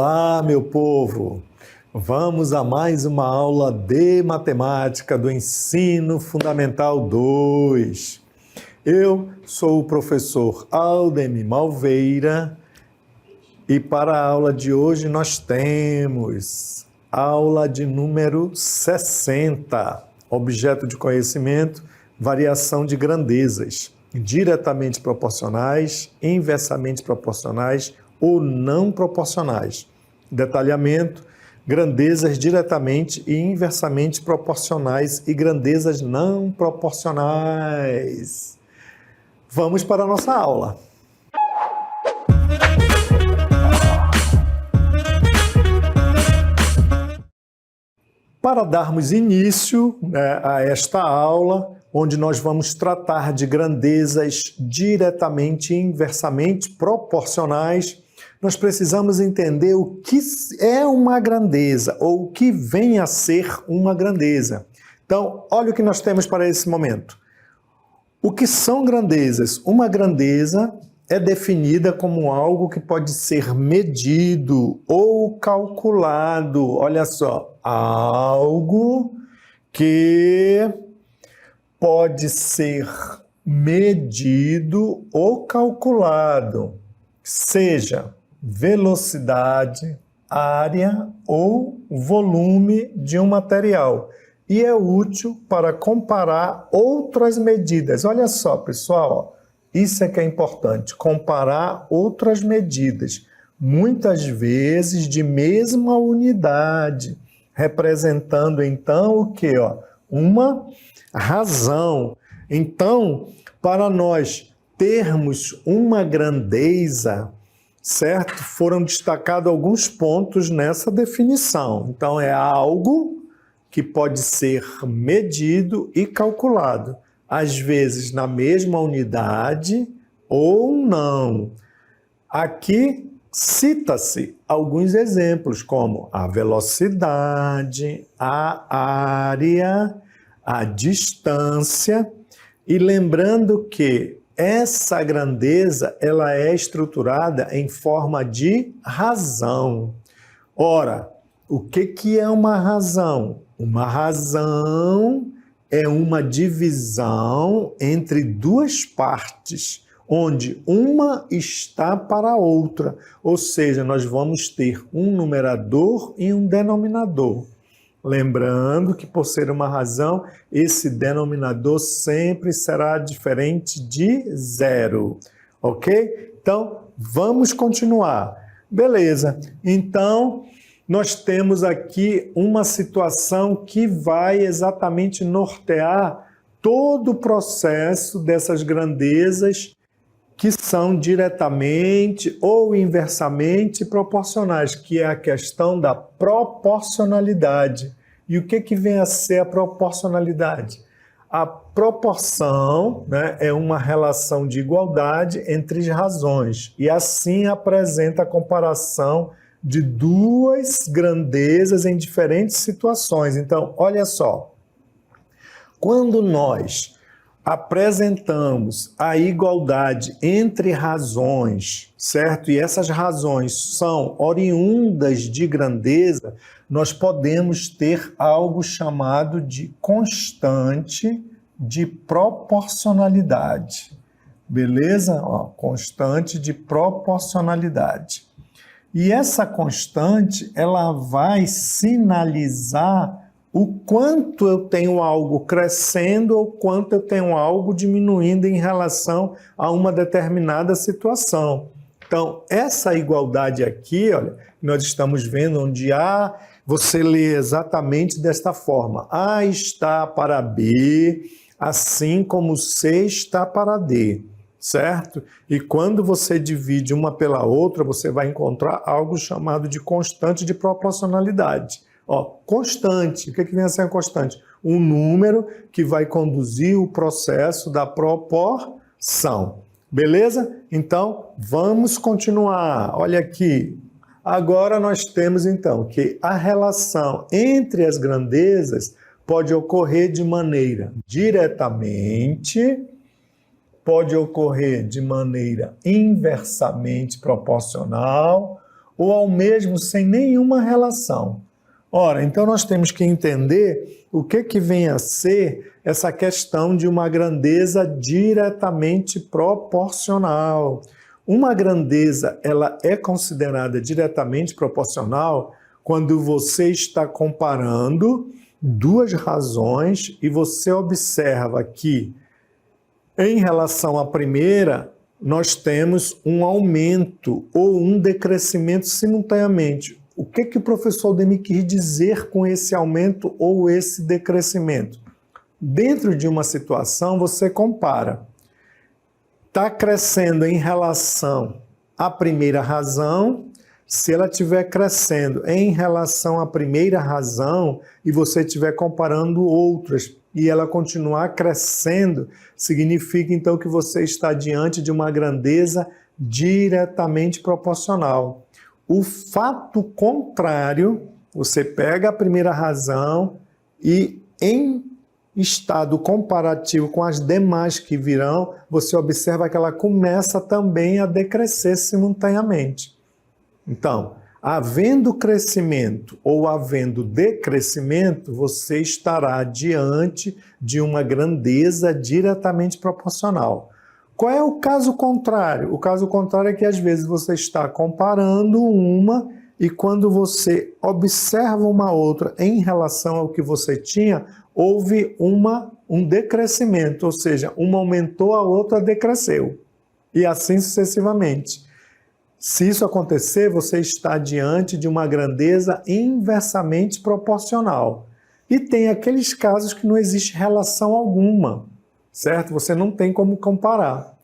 Olá, meu povo! Vamos a mais uma aula de matemática do Ensino Fundamental 2. Eu sou o professor Aldemir Malveira e para a aula de hoje nós temos aula de número 60, objeto de conhecimento, variação de grandezas, diretamente proporcionais, inversamente proporcionais ou não proporcionais. Detalhamento, grandezas diretamente e inversamente proporcionais e grandezas não proporcionais. Vamos para a nossa aula. Para darmos início a esta aula, onde nós vamos tratar de grandezas diretamente e inversamente proporcionais, nós precisamos entender o que é uma grandeza ou o que vem a ser uma grandeza. Então, olha o que nós temos para esse momento. O que são grandezas? Uma grandeza é definida como algo que pode ser medido ou calculado. Olha só, algo que pode ser medido ou calculado, seja velocidade, área ou volume de um material. E é útil para comparar outras medidas. Olha só, pessoal, isso é que é importante, comparar outras medidas, muitas vezes de mesma unidade, representando então o quê? Uma razão. Então, para nós termos uma grandeza, certo? Foram destacados alguns pontos nessa definição. Então, é algo que pode ser medido e calculado, às vezes na mesma unidade ou não. Aqui cita-se alguns exemplos, como a velocidade, a área, a distância, e lembrando que essa grandeza ela é estruturada em forma de razão. Ora, o que é uma razão? Uma razão é uma divisão entre duas partes, onde uma está para a outra, ou seja, nós vamos ter um numerador e um denominador. Lembrando que, por ser uma razão, esse denominador sempre será diferente de zero, ok? Então, vamos continuar. Beleza, então nós temos aqui uma situação que vai exatamente nortear todo o processo dessas grandezas que são diretamente ou inversamente proporcionais, que é a questão da proporcionalidade. E o que vem a ser a proporcionalidade? A proporção, é uma relação de igualdade entre razões, e assim apresenta a comparação de duas grandezas em diferentes situações. Então, olha só, quando nós apresentamos a igualdade entre razões, certo? E essas razões são oriundas de grandeza, nós podemos ter algo chamado de constante de proporcionalidade. Beleza? Constante de proporcionalidade. E essa constante, ela vai sinalizar o quanto eu tenho algo crescendo ou quanto eu tenho algo diminuindo em relação a uma determinada situação. Então, essa igualdade aqui, olha, nós estamos vendo onde A, você lê exatamente desta forma. A está para B, assim como C está para D, certo? E quando você divide uma pela outra, você vai encontrar algo chamado de constante de proporcionalidade. Constante, o que vem a ser a constante? Um número que vai conduzir o processo da proporção. Beleza? Então, vamos continuar. Olha aqui. Agora nós temos, então, que a relação entre as grandezas pode ocorrer de maneira diretamente, pode ocorrer de maneira inversamente proporcional ou ao mesmo sem nenhuma relação. Ora, então nós temos que entender o que vem a ser essa questão de uma grandeza diretamente proporcional. Uma grandeza, ela é considerada diretamente proporcional quando você está comparando duas razões e você observa que, em relação à primeira, nós temos um aumento ou um decrescimento simultaneamente. O que o professor Aldemir quis dizer com esse aumento ou esse decrescimento? Dentro de uma situação, você compara. Está crescendo em relação à primeira razão. Se ela estiver crescendo em relação à primeira razão e você estiver comparando outras e ela continuar crescendo, significa então que você está diante de uma grandeza diretamente proporcional. O fato contrário, você pega a primeira razão e em estado comparativo com as demais que virão, você observa que ela começa também a decrescer simultaneamente. Então, havendo crescimento ou havendo decrescimento, você estará diante de uma grandeza diretamente proporcional. Qual é o caso contrário? O caso contrário é que às vezes você está comparando uma e quando você observa uma outra em relação ao que você tinha, houve um decrescimento, ou seja, uma aumentou, a outra decresceu. E assim sucessivamente. Se isso acontecer, você está diante de uma grandeza inversamente proporcional. E tem aqueles casos que não existe relação alguma, certo? Você não tem como comparar,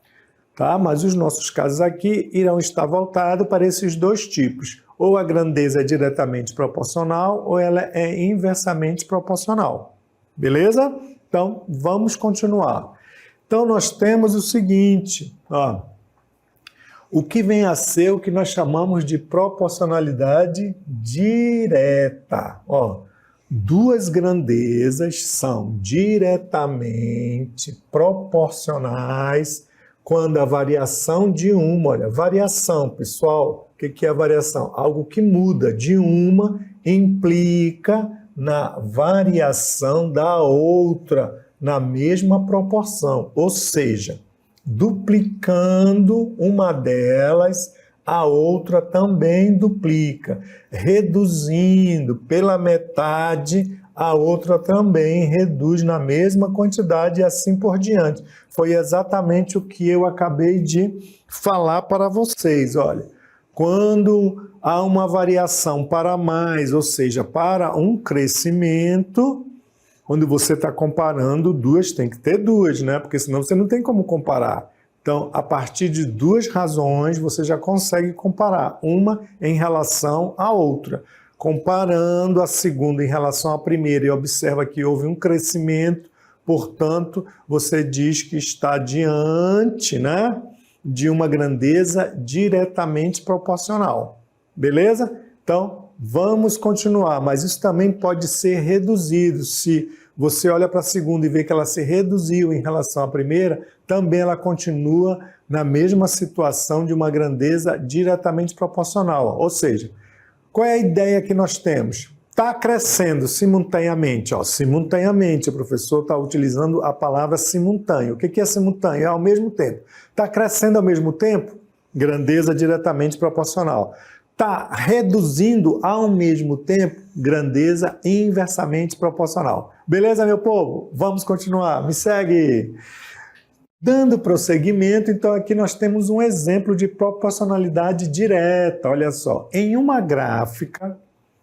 tá? Mas os nossos casos aqui irão estar voltados para esses dois tipos. Ou a grandeza é diretamente proporcional, ou ela é inversamente proporcional. Beleza? Então, vamos continuar. Então, nós temos o seguinte, ó. O que vem a ser o que nós chamamos de proporcionalidade direta. Ó, duas grandezas são diretamente proporcionais quando a variação de uma, olha, variação, pessoal, o que é a variação? Algo que muda de uma implica na variação da outra na mesma proporção, ou seja, duplicando uma delas, a outra também duplica. Reduzindo pela metade, a outra também reduz na mesma quantidade e assim por diante. Foi exatamente o que eu acabei de falar para vocês. Olha, quando há uma variação para mais, ou seja, para um crescimento, quando você está comparando duas, tem que ter duas, né? Porque senão você não tem como comparar. Então, a partir de duas razões, você já consegue comparar uma em relação à outra. Comparando a segunda em relação à primeira e observa que houve um crescimento, portanto, você diz que está diante, né, de uma grandeza diretamente proporcional. Beleza? Então, vamos continuar, mas isso também pode ser reduzido. Se você olha para a segunda e vê que ela se reduziu em relação à primeira, também ela continua na mesma situação de uma grandeza diretamente proporcional. Ou seja, qual é a ideia que nós temos? Está crescendo simultaneamente. Ó, simultaneamente, o professor está utilizando a palavra simultâneo. O que é simultâneo? É ao mesmo tempo. Está crescendo ao mesmo tempo? Grandeza diretamente proporcional. Está reduzindo ao mesmo tempo? Grandeza inversamente proporcional. Beleza, meu povo? Vamos continuar. Me segue! Dando prosseguimento, então aqui nós temos um exemplo de proporcionalidade direta. Olha só, em uma gráfica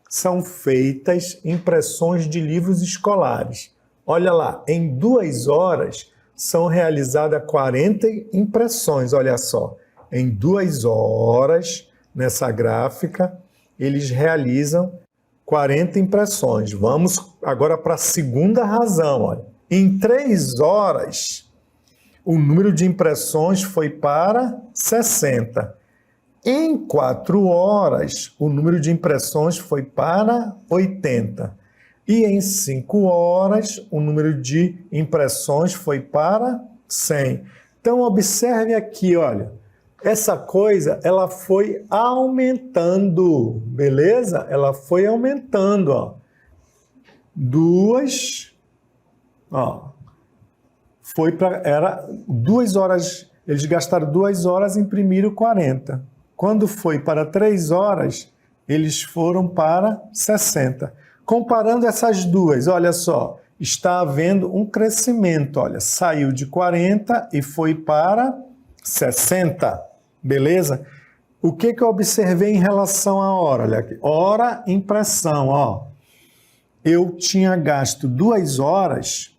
são feitas impressões de livros escolares. Olha lá, em 2 horas são realizadas 40 impressões, olha só. Em 2 horas, nessa gráfica, eles realizam 40 impressões. Vamos agora para a segunda razão. Olha. Em 3 horas, o número de impressões foi para 60. Em 4 horas, o número de impressões foi para 80. E em 5 horas, o número de impressões foi para 100. Então, observe aqui, olha, essa coisa, ela foi aumentando, beleza? Ela foi aumentando, ó. 2, ó. Era 2 horas, eles gastaram 2 horas e imprimiram 40. Quando foi para 3 horas, eles foram para 60. Comparando essas duas, olha só, está havendo um crescimento, olha, saiu de 40 e foi para 60, beleza? O que eu observei em relação à hora? Olha aqui, hora impressão, ó. Eu tinha gasto 2 horas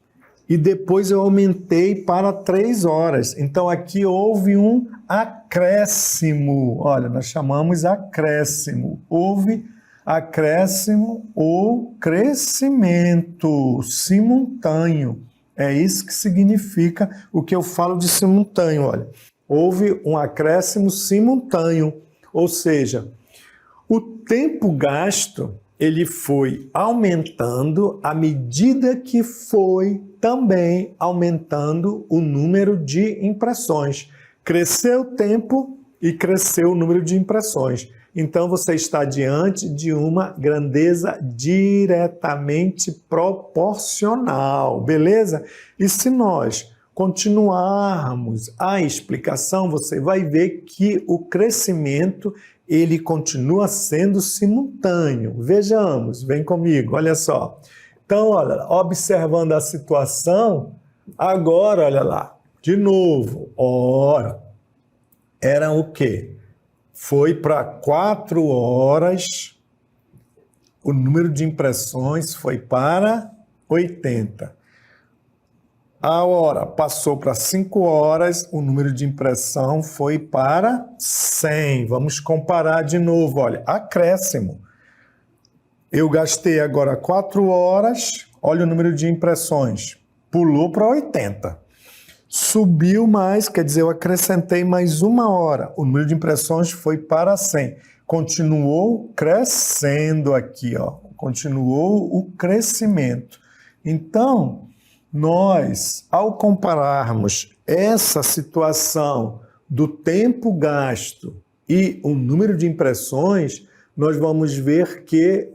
e depois eu aumentei para 3 horas. Então aqui houve um acréscimo, olha, nós chamamos acréscimo. Houve acréscimo ou crescimento simultâneo. É isso que significa o que eu falo de simultâneo, olha. Houve um acréscimo simultâneo, ou seja, o tempo gasto, ele foi aumentando à medida que foi também aumentando o número de impressões. Cresceu o tempo e cresceu o número de impressões. Então, você está diante de uma grandeza diretamente proporcional, beleza? E se nós continuarmos a explicação, você vai ver que o crescimento, ele continua sendo simultâneo. Vejamos, vem comigo, olha só. Então, olha, observando a situação, agora, olha lá, de novo, ora, era o quê? Foi para 4 horas, o número de impressões foi para 80. A hora passou para 5 horas, o número de impressão foi para 100. Vamos comparar de novo, olha, acréscimo. Eu gastei agora 4 horas, olha o número de impressões, pulou para 80. Subiu mais, quer dizer, eu acrescentei mais 1 hora. O número de impressões foi para 100. Continuou crescendo aqui, ó. Continuou o crescimento. Então, nós, ao compararmos essa situação do tempo gasto e o número de impressões, nós vamos ver que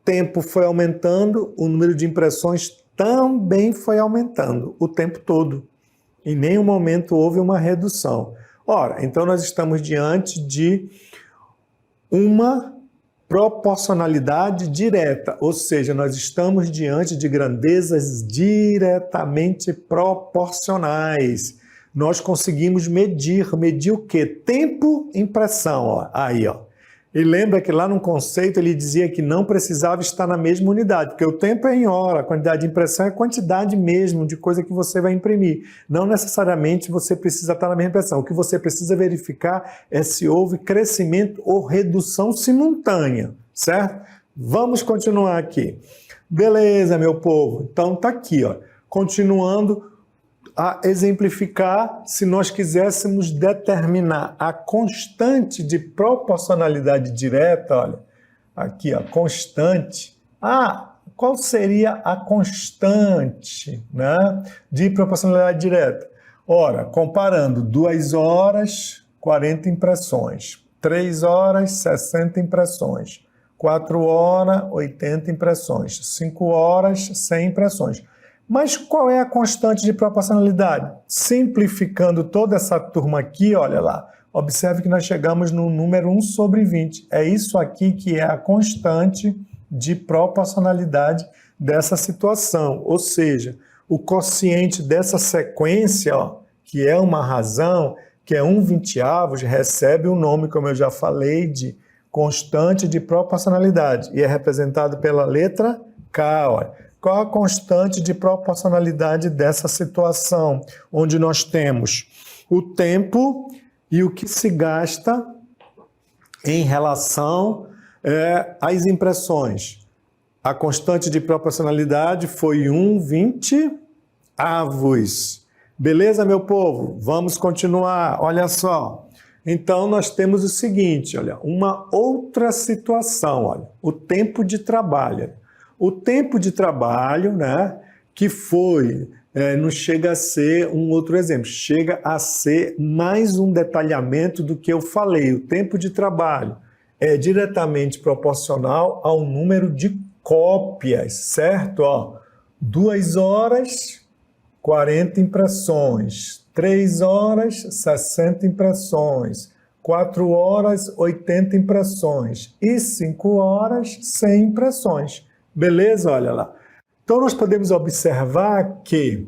tempo foi aumentando, o número de impressões também foi aumentando o tempo todo. Em nenhum momento houve uma redução. Ora, então nós estamos diante de uma proporcionalidade direta, ou seja, nós estamos diante de grandezas diretamente proporcionais. Nós conseguimos medir o quê? Tempo, impressão, ó. Aí, ó. E lembra que lá no conceito ele dizia que não precisava estar na mesma unidade, porque o tempo é em hora, a quantidade de impressão é a quantidade mesmo de coisa que você vai imprimir. Não necessariamente você precisa estar na mesma impressão. O que você precisa verificar é se houve crescimento ou redução simultânea, certo? Vamos continuar aqui. Beleza, meu povo. Então tá aqui, ó. Continuando a exemplificar, se nós quiséssemos determinar a constante de proporcionalidade direta, olha, aqui, ó, constante. Qual seria a constante, né, de proporcionalidade direta? Ora, comparando 2 horas, 40 impressões, 3 horas, 60 impressões, 4 horas, 80 impressões, 5 horas, 100 impressões. Mas qual é a constante de proporcionalidade? Simplificando toda essa turma aqui, olha lá, observe que nós chegamos no número 1 sobre 20. É isso aqui que é a constante de proporcionalidade dessa situação. Ou seja, o quociente dessa sequência, ó, que é uma razão, que é 1/20, recebe o nome, como eu já falei, de constante de proporcionalidade. E é representado pela letra K, olha. Qual a constante de proporcionalidade dessa situação, onde nós temos o tempo e o que se gasta em relação às impressões? A constante de proporcionalidade foi 1/20. Beleza, meu povo? Vamos continuar. Olha só. Então, nós temos o seguinte, olha, uma outra situação, olha, o tempo de trabalho. O tempo de trabalho, né, que foi não chega a ser um outro exemplo, chega a ser mais um detalhamento do que eu falei. O tempo de trabalho é diretamente proporcional ao número de cópias, certo? 2 horas, 40 impressões. 3 horas, 60 impressões. 4 horas, 80 impressões. E 5 horas, 100 impressões. Beleza? Olha lá. Então, nós podemos observar que,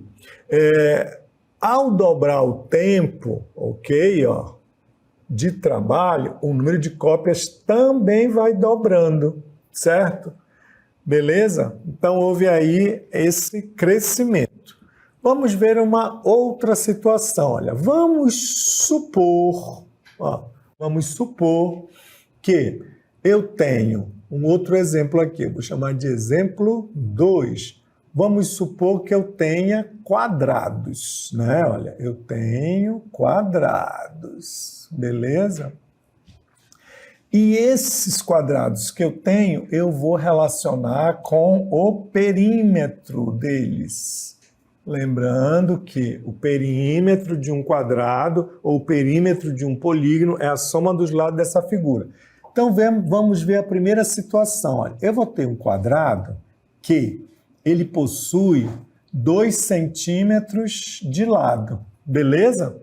ao dobrar o tempo, ok, de trabalho, o número de cópias também vai dobrando, certo? Beleza? Então, houve aí esse crescimento. Vamos ver uma outra situação. Olha, vamos supor que eu tenho um outro exemplo aqui, vou chamar de exemplo 2. Vamos supor que eu tenha quadrados, né? Olha, eu tenho quadrados, beleza? E esses quadrados que eu tenho, eu vou relacionar com o perímetro deles. Lembrando que o perímetro de um quadrado ou o perímetro de um polígono é a soma dos lados dessa figura. Então, vamos ver a primeira situação. Olha, eu vou ter um quadrado que ele possui 2 centímetros de lado, beleza?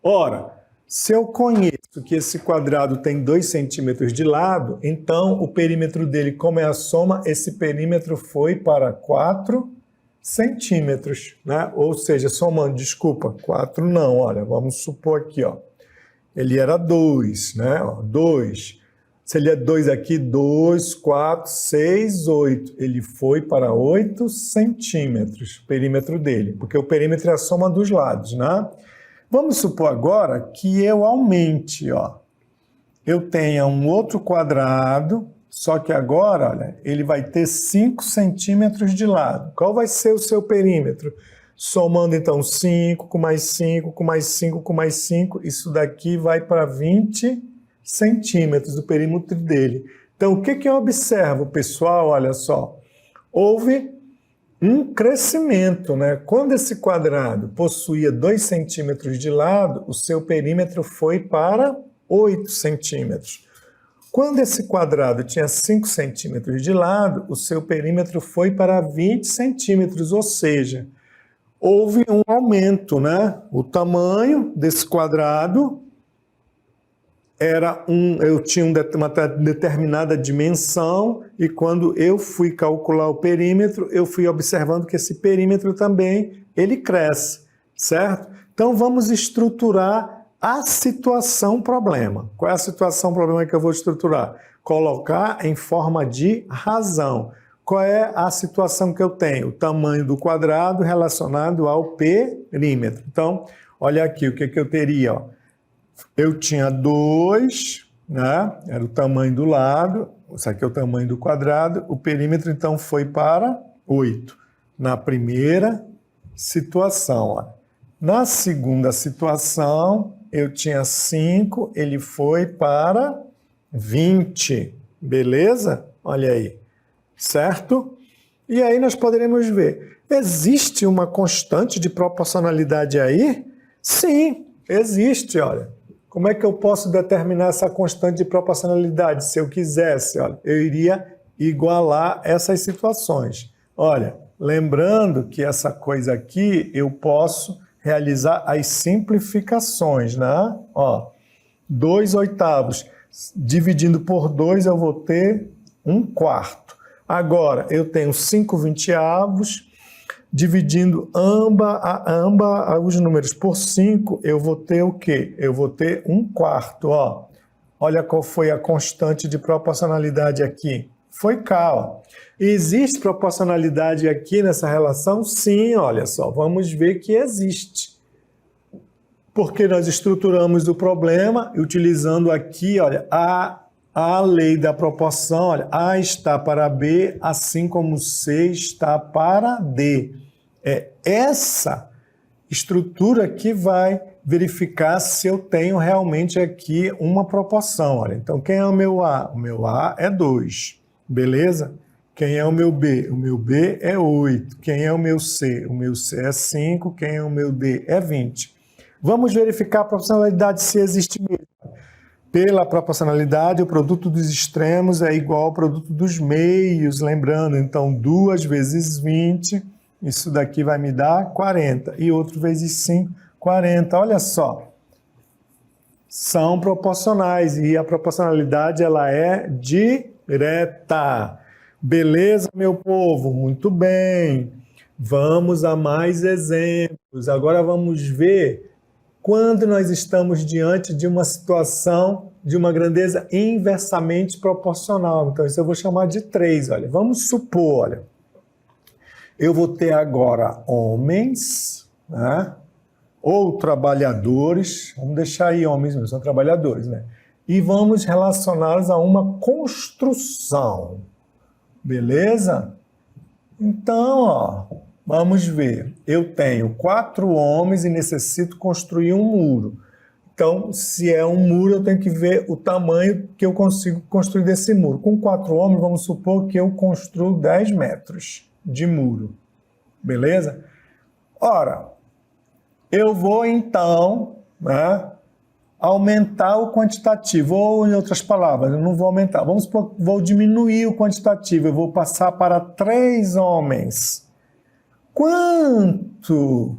Ora, se eu conheço que esse quadrado tem 2 centímetros de lado, então o perímetro dele, como é a soma, esse perímetro foi para 4 centímetros, né? Ou seja, somando, 4 não, olha, vamos supor aqui, ele era 2, né? 2. Se ele é 2 aqui, 2, 4, 6, 8. Ele foi para 8 centímetros, o perímetro dele, porque o perímetro é a soma dos lados, né? Vamos supor agora que eu aumente, eu tenha um outro quadrado, só que agora, olha, ele vai ter 5 centímetros de lado. Qual vai ser o seu perímetro? Somando, então, 5 com mais 5, com mais 5, com mais 5, isso daqui vai para 20 centímetros do perímetro dele. Então, o que eu observo, pessoal? Olha só, houve um crescimento, né? Quando esse quadrado possuía 2 centímetros de lado, o seu perímetro foi para 8 centímetros. Quando esse quadrado tinha 5 centímetros de lado, o seu perímetro foi para 20 centímetros, ou seja, houve um aumento, né? O tamanho desse quadrado eu tinha uma determinada dimensão e quando eu fui calcular o perímetro, eu fui observando que esse perímetro também, ele cresce, certo? Então, vamos estruturar a situação problema. Qual é a situação problema que eu vou estruturar? Colocar em forma de razão. Qual é a situação que eu tenho? O tamanho do quadrado relacionado ao perímetro. Então, olha aqui, o que eu teria, Eu tinha 2, né? Era o tamanho do lado, isso aqui é o tamanho do quadrado, o perímetro então foi para 8, na primeira situação. Na segunda situação, eu tinha 5, ele foi para 20, beleza? Olha aí, certo? E aí nós poderemos ver, existe uma constante de proporcionalidade aí? Sim, existe, olha. Como é que eu posso determinar essa constante de proporcionalidade? Se eu quisesse, olha, eu iria igualar essas situações. Olha, lembrando que essa coisa aqui eu posso realizar as simplificações, né? 2 oitavos dividindo por 2 eu vou ter 1/4. Agora, eu tenho 5 vinteavos, dividindo os números por 5, eu vou ter o quê? Eu vou ter 1/4, Olha qual foi a constante de proporcionalidade aqui. Foi K, Existe proporcionalidade aqui nessa relação? Sim, olha só, vamos ver que existe. Porque nós estruturamos o problema utilizando aqui, olha, a lei da proporção, olha, A está para B, assim como C está para D. É essa estrutura que vai verificar se eu tenho realmente aqui uma proporção. Olha, então, quem é o meu A? O meu A é 2, beleza? Quem é o meu B? O meu B é 8. Quem é o meu C? O meu C é 5. Quem é o meu D? É 20. Vamos verificar a proporcionalidade se existe mesmo. Pela proporcionalidade, o produto dos extremos é igual ao produto dos meios, lembrando, então 2 vezes 20, isso daqui vai me dar 40, e outro vezes 5, 40, olha só. São proporcionais, e a proporcionalidade ela é direta. Beleza, meu povo? Muito bem. Vamos a mais exemplos. Agora vamos ver quando nós estamos diante de uma situação de uma grandeza inversamente proporcional. Então, isso eu vou chamar de 3. Olha, vamos supor, olha, eu vou ter agora homens, né? Ou trabalhadores, vamos deixar aí homens mesmo, são trabalhadores, né? E vamos relacioná-los a uma construção, beleza? Então, ó, vamos ver. Eu tenho 4 homens e necessito construir um muro. Então, se é um muro, eu tenho que ver o tamanho que eu consigo construir desse muro. Com 4 homens, vamos supor que eu construo 10 metros de muro, beleza? Ora, eu vou então, né, aumentar o quantitativo, ou em outras palavras, eu não vou aumentar, vamos supor, vou diminuir o quantitativo, eu vou passar para 3 homens. Quanto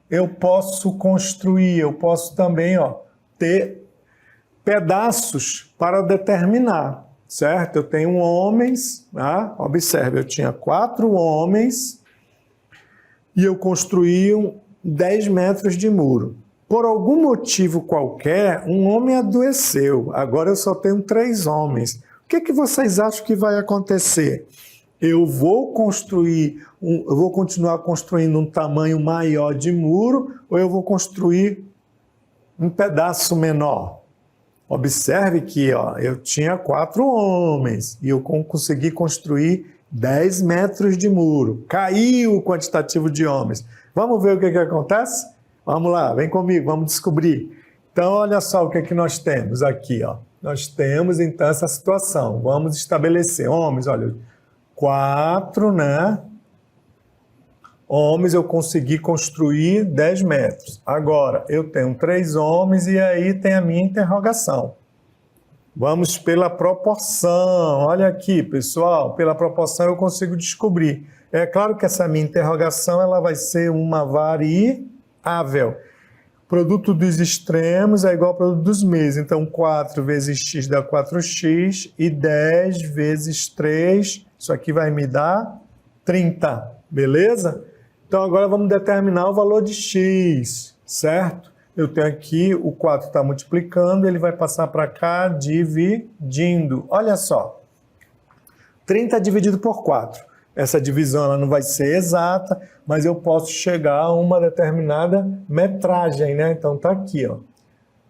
eu posso construir? Eu posso também, ó, ter pedaços para determinar, certo? Eu tenho homens, tá? Observe, eu tinha 4 homens e eu construí 10 metros de muro. Por algum motivo qualquer, um homem adoeceu. Agora eu só tenho 3 homens. O que vocês acham que vai acontecer? Eu vou continuar construindo um tamanho maior de muro ou eu vou construir um pedaço menor? Observe que ó, eu tinha 4 homens e eu consegui construir 10 metros de muro. Caiu o quantitativo de homens. Vamos ver o que acontece? Vamos lá, vem comigo, vamos descobrir. Então, olha só o que nós temos aqui. Ó. Nós temos, então, essa situação. Vamos estabelecer. Homens, olha, 4, né? Homens eu consegui construir 10 metros. Agora, eu tenho 3 homens e aí tem a minha interrogação. Vamos pela proporção. Olha aqui, pessoal, pela proporção eu consigo descobrir. É claro que essa minha interrogação ela vai ser uma variável. Produto dos extremos é igual ao produto dos meios. Então, 4 vezes x dá 4x e 10 vezes 3, isso aqui vai me dar 30, beleza? Então, agora vamos determinar o valor de x, certo? Eu tenho aqui, o 4 está multiplicando, ele vai passar para cá dividindo. Olha só, 30 dividido por 4. Essa divisão ela não vai ser exata, mas eu posso chegar a uma determinada metragem, né? Então tá aqui, ó.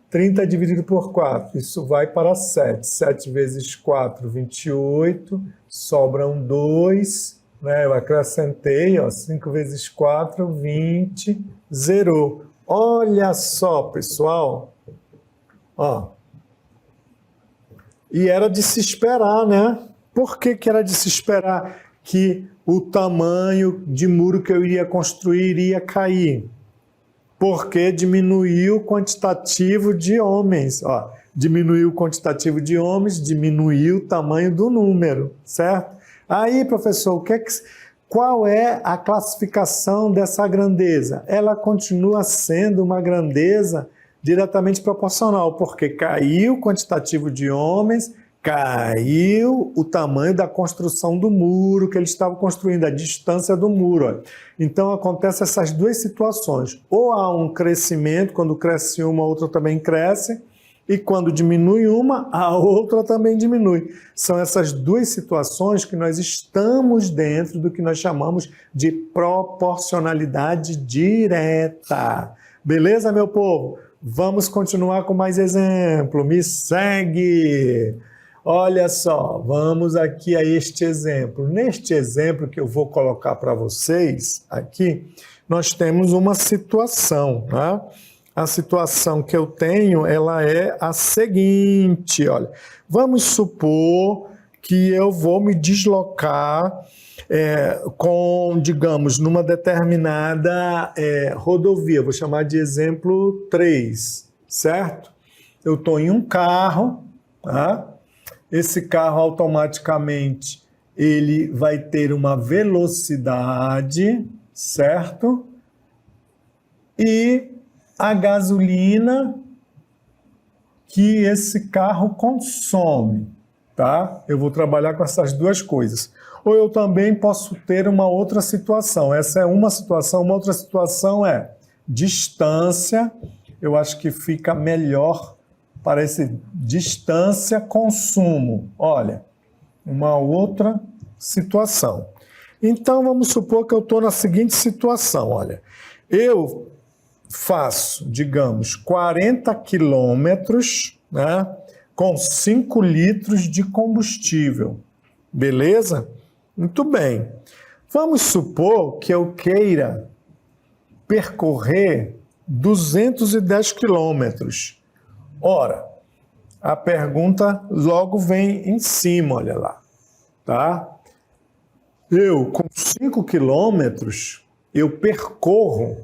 30 dividido por 4, isso vai para 7. 7 vezes 4, 28, sobram 2, né? Eu acrescentei, ó, 5 vezes 4, 20, zerou. Olha só, pessoal. Ó. E era de se esperar, né? Por que era de se esperar que o tamanho de muro que eu iria construir iria cair? Porque diminuiu o quantitativo de homens. Ó, diminuiu o quantitativo de homens, diminuiu o tamanho do número, certo? Aí, professor, qual é a classificação dessa grandeza? Ela continua sendo uma grandeza diretamente proporcional, porque caiu o quantitativo de homens, caiu o tamanho da construção do muro que ele estava construindo, a distância do muro. Ó. Então, acontecem essas duas situações. Ou há um crescimento, quando cresce uma, a outra também cresce, e quando diminui uma, a outra também diminui. São essas duas situações que nós estamos dentro do que nós chamamos de proporcionalidade direta. Beleza, meu povo? Vamos continuar com mais exemplo. Me segue! Olha só, vamos aqui a este exemplo. Neste exemplo que eu vou colocar para vocês aqui, nós temos uma situação, tá? A situação que eu tenho, ela é a seguinte, olha. Vamos supor que eu vou me deslocar digamos, numa determinada rodovia. Vou chamar de exemplo 3, certo? Eu estou em um carro, tá? Esse carro automaticamente ele vai ter uma velocidade, certo? E a gasolina que esse carro consome, tá? Eu vou trabalhar com essas duas coisas. Ou eu também posso ter uma outra situação. Essa é uma situação. Uma outra situação é distância. Eu acho que fica melhor para esse distância consumo. Olha, uma outra situação. Então, vamos supor que eu estou na seguinte situação. Olha, eu faço, digamos, 40 quilômetros, né, com 5 litros de combustível. Beleza? Muito bem. Vamos supor que eu queira percorrer 210 quilômetros. Ora, a pergunta logo vem em cima, olha lá, tá? Eu, com 5 quilômetros, eu percorro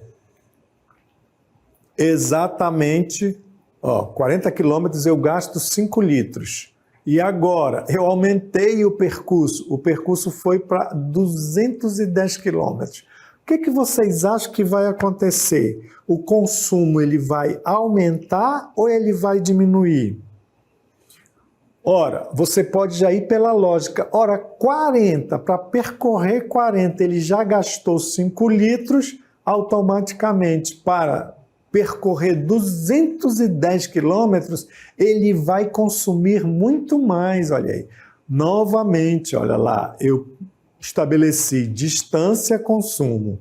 exatamente, 40 quilômetros eu gasto 5 litros. E agora, eu aumentei o percurso foi para 210 quilômetros. O que vocês acham que vai acontecer? O consumo ele vai aumentar ou ele vai diminuir? Ora, você pode já ir pela lógica. Ora, 40, para percorrer 40, ele já gastou 5 litros, automaticamente para percorrer 210 quilômetros, ele vai consumir muito mais, olha aí. Novamente, olha lá, eu estabeleci distância, consumo.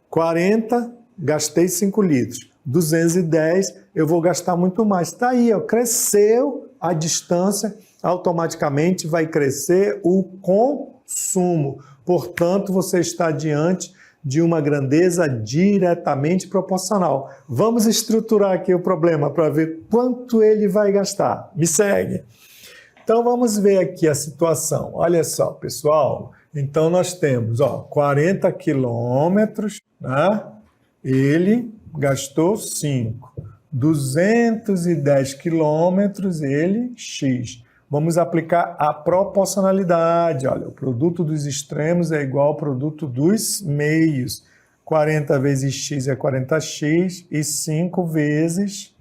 40, gastei 5 litros. 210, eu vou gastar muito mais. Está aí, ó, cresceu a distância, automaticamente vai crescer o consumo. Portanto, você está diante de uma grandeza diretamente proporcional. Vamos estruturar aqui o problema para ver quanto ele vai gastar. Me segue. Então, vamos ver aqui a situação. Olha só, pessoal. Então, nós temos 40 quilômetros, né? Ele gastou 5. 210 quilômetros, ele X. Vamos aplicar a proporcionalidade. Olha, o produto dos extremos é igual ao produto dos meios. 40 vezes x é 40x e 5 vezes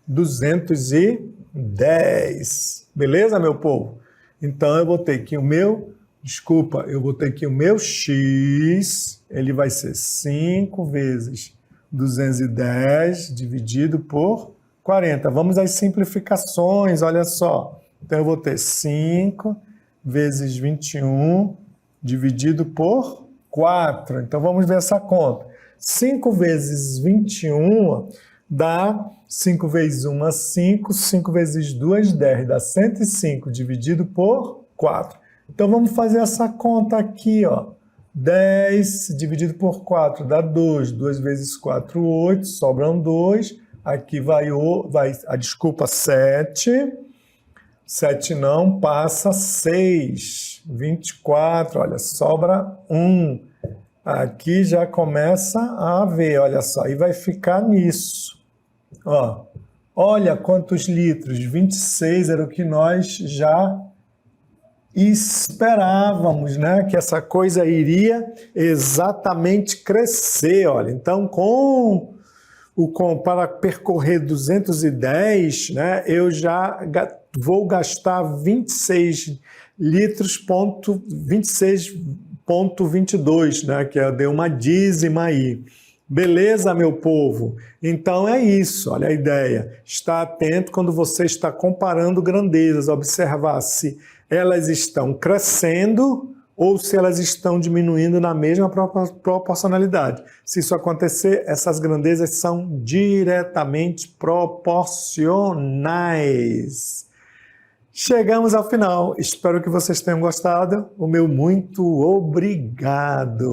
210. Beleza, meu povo? Então, eu vou ter que o meu x, ele vai ser 5 vezes 210 dividido por 40. Vamos às simplificações, olha só. Então, eu vou ter 5 vezes 21 dividido por 4. Então, vamos ver essa conta. 5 vezes 21 dá 5 vezes 1, 5. 5 vezes 2, 10. Dá 105 dividido por 4. Então, vamos fazer essa conta aqui, ó. 10 dividido por 4 dá 2. 2 vezes 4, 8. Sobram 2. Aqui vai 7. 7 não, passa 6. 24, olha, sobra 1. Aqui já começa a ver, olha só, e vai ficar nisso. Ó, olha quantos litros, 26 era o que nós já esperávamos, né? Que essa coisa iria exatamente crescer, olha. Então, para percorrer 210, né, eu já vou gastar 26 litros, 26,22, né, que deu uma dízima aí. Beleza, meu povo? Então é isso, olha a ideia. Está atento quando você está comparando grandezas, observar se elas estão crescendo ou se elas estão diminuindo na mesma proporcionalidade. Se isso acontecer, essas grandezas são diretamente proporcionais. Chegamos ao final. Espero que vocês tenham gostado. O meu muito obrigado.